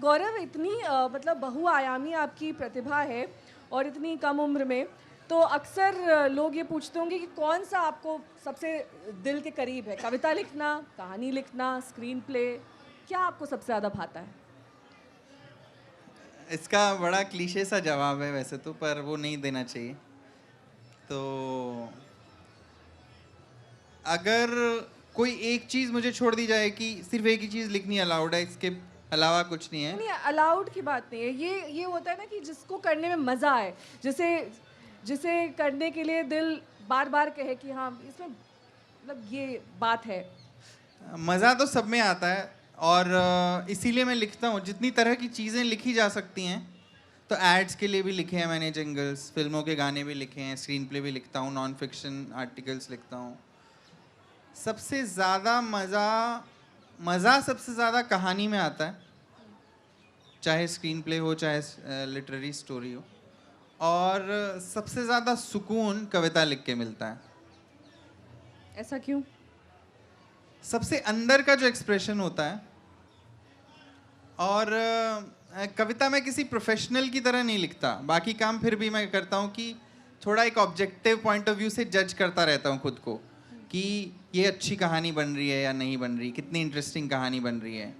गौरव, इतनी मतलब बहुआयामी आपकी प्रतिभा है और इतनी कम उम्र में, तो अक्सर लोग ये पूछते होंगे कि कौन सा आपको सबसे दिल के करीब है? कविता लिखना, कहानी लिखना, स्क्रीन प्ले, क्या आपको सबसे ज़्यादा भाता है? इसका बड़ा क्लीशे सा जवाब है वैसे तो, पर वो नहीं देना चाहिए। तो अगर कोई एक चीज़ मुझे छोड़ दी जाए कि सिर्फ एक ही चीज़ लिखनी अलाउड है, इसके अलावा कुछ नहीं है। नहीं, अलाउड की बात नहीं है, ये होता है ना कि जिसको करने में मज़ा आए, जिसे जिसे करने के लिए दिल बार बार कहे कि हाँ इसमें मतलब ये बात है। मज़ा तो सब में आता है और इसीलिए मैं लिखता हूँ। जितनी तरह की चीज़ें लिखी जा सकती हैं, तो एड्स के लिए भी लिखे हैं मैंने जिंगल्स, फिल्मों के गाने भी लिखे हैं, स्क्रीन प्ले भी लिखता हूँ, नॉन फिक्शन आर्टिकल्स लिखता हूँ। सबसे ज़्यादा मज़ा सबसे ज़्यादा कहानी में आता है, चाहे स्क्रीन प्ले हो चाहे लिटरेरी स्टोरी हो। और सबसे ज़्यादा सुकून कविता लिख के मिलता है। ऐसा क्यों? सबसे अंदर का जो एक्सप्रेशन होता है, और कविता मैं किसी प्रोफेशनल की तरह नहीं लिखता। बाकी काम फिर भी मैं करता हूँ कि थोड़ा एक ऑब्जेक्टिव पॉइंट ऑफ व्यू से जज करता रहता हूँ खुद को कि ये अच्छी कहानी बन रही है या नहीं बन रही, कितनी इंटरेस्टिंग कहानी बन रही है।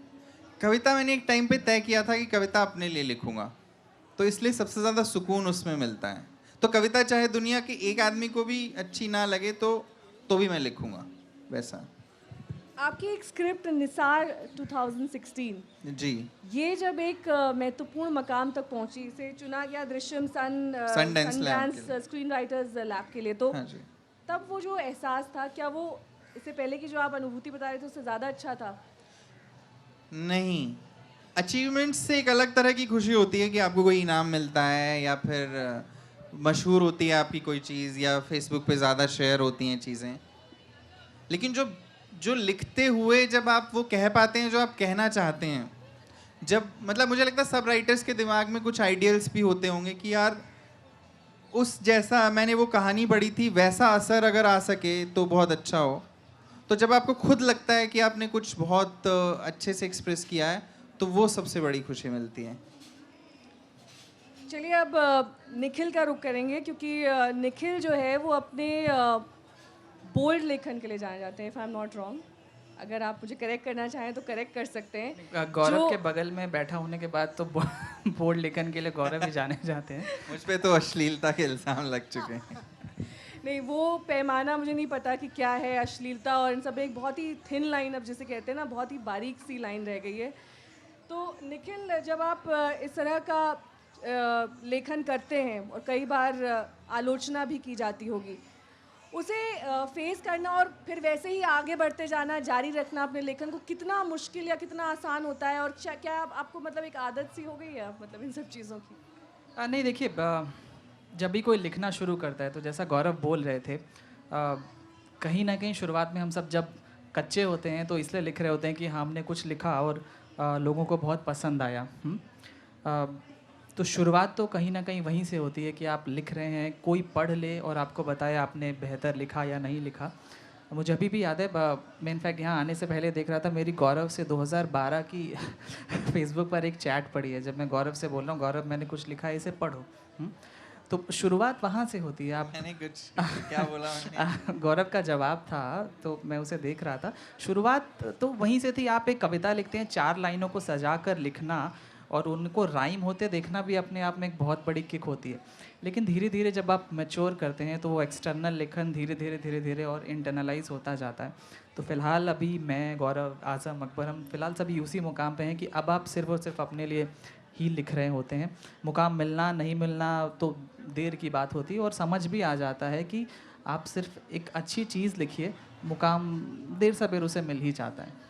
कविता मैंने एक टाइम पे तय किया था कि कविता अपने लिए लिखूंगा, तो इसलिए सबसे ज़्यादा सुकून उसमें मिलता है। तो कविता चाहे दुनिया के एक आदमी को भी अच्छी ना लगे तो भी मैं लिखूंगा वैसा। आपकी एक स्क्रिप्ट निसार 2016, जी, ये जब एक महत्वपूर्ण मकाम तक पहुंची, इसे चुना गया दृश्यम सनडांस लैब के लिए। स्क्रीन राइटर्स लैब के लिए, तो हाँ जी। तब वो जो एहसास था, क्या वो इससे पहले की जो आप अनुभूति बता रहे थे उससे ज़्यादा अच्छा था? नहीं, अचीवमेंट से एक अलग तरह की खुशी होती है कि आपको कोई इनाम मिलता है या फिर मशहूर होती है आपकी कोई चीज़, या फेसबुक पे ज़्यादा शेयर होती हैं चीज़ें। लेकिन जो जो लिखते हुए जब आप वो कह पाते हैं जो आप कहना चाहते हैं, जब मतलब मुझे लगता है सब राइटर्स के दिमाग में कुछ आइडियल्स भी होते होंगे कि यार उस जैसा मैंने वो कहानी पढ़ी थी वैसा असर अगर आ सके तो बहुत अच्छा हो। तो जब आपको खुद लगता है कि आपने कुछ बहुत अच्छे से एक्सप्रेस किया है, तो वो सबसे बड़ी खुशी मिलती है। चलिए, अब निखिल का रुख करेंगे, क्योंकि निखिल जो है वो अपने बोल्ड लेखन के लिए जाने जाते हैं, if I am not wrong. अगर आप मुझे करेक्ट करना चाहें तो करेक्ट कर सकते हैं। गौरव के बगल में बैठा होने के बाद तो बोर्ड लेखन के लिए गौरव ही जाने जाते हैं। मुझ पे तो अश्लीलता के इल्ज़ाम लग चुके हैं। नहीं, वो पैमाना मुझे नहीं पता कि क्या है अश्लीलता, और इन सब एक बहुत ही थिन लाइन, अब जिसे कहते हैं ना, बहुत ही बारीक सी लाइन रह गई है। तो निखिल, जब आप इस तरह का लेखन करते हैं और कई बार आलोचना भी की जाती होगी, उसे फेस करना और फिर वैसे ही आगे बढ़ते जाना, जारी रखना अपने लेखन को, कितना मुश्किल या कितना आसान होता है? और क्या आपको मतलब एक आदत सी हो गई है मतलब इन सब चीज़ों की? नहीं देखिए, जब भी कोई लिखना शुरू करता है तो जैसा गौरव बोल रहे थे, कहीं ना कहीं शुरुआत में हम सब जब कच्चे होते हैं तो इसलिए लिख रहे होते हैं कि हमने कुछ लिखा और लोगों को बहुत पसंद आया। तो शुरुआत तो कहीं ना कहीं वहीं से होती है कि आप लिख रहे हैं, कोई पढ़ ले और आपको बताए आपने बेहतर लिखा या नहीं लिखा। मुझे अभी भी याद है, मैं इनफैक्ट यहाँ आने से पहले देख रहा था, मेरी गौरव से 2012 की फेसबुक पर एक चैट पड़ी है, जब मैं गौरव से बोल रहा हूँ गौरव मैंने कुछ लिखा है इसे पढ़ो। तो शुरुआत वहाँ से होती है। आप मैंने कुछ क्या बोला मैंने? गौरव का जवाब था तो मैं उसे देख रहा था। शुरुआत तो वहीं से थी। आप एक कविता लिखते हैं, 4 लाइनों को सजा कर लिखना और उनको राइम होते देखना भी अपने आप में एक बहुत बड़ी किक होती है। लेकिन धीरे धीरे जब आप मैच्योर करते हैं तो वो एक्सटर्नल लेखन धीरे धीरे और इंटरनलाइज होता जाता है। तो फ़िलहाल अभी मैं, गौरव, आज़म, अकबर, हम फ़िलहाल सभी उसी मुकाम पे हैं कि अब आप सिर्फ़ और सिर्फ अपने लिए ही लिख रहे होते हैं। मुकाम मिलना नहीं मिलना तो देर की बात होती है, और समझ भी आ जाता है कि आप सिर्फ एक अच्छी चीज़ लिखिए, मुकाम देर सवेर उसे मिल ही जाता है।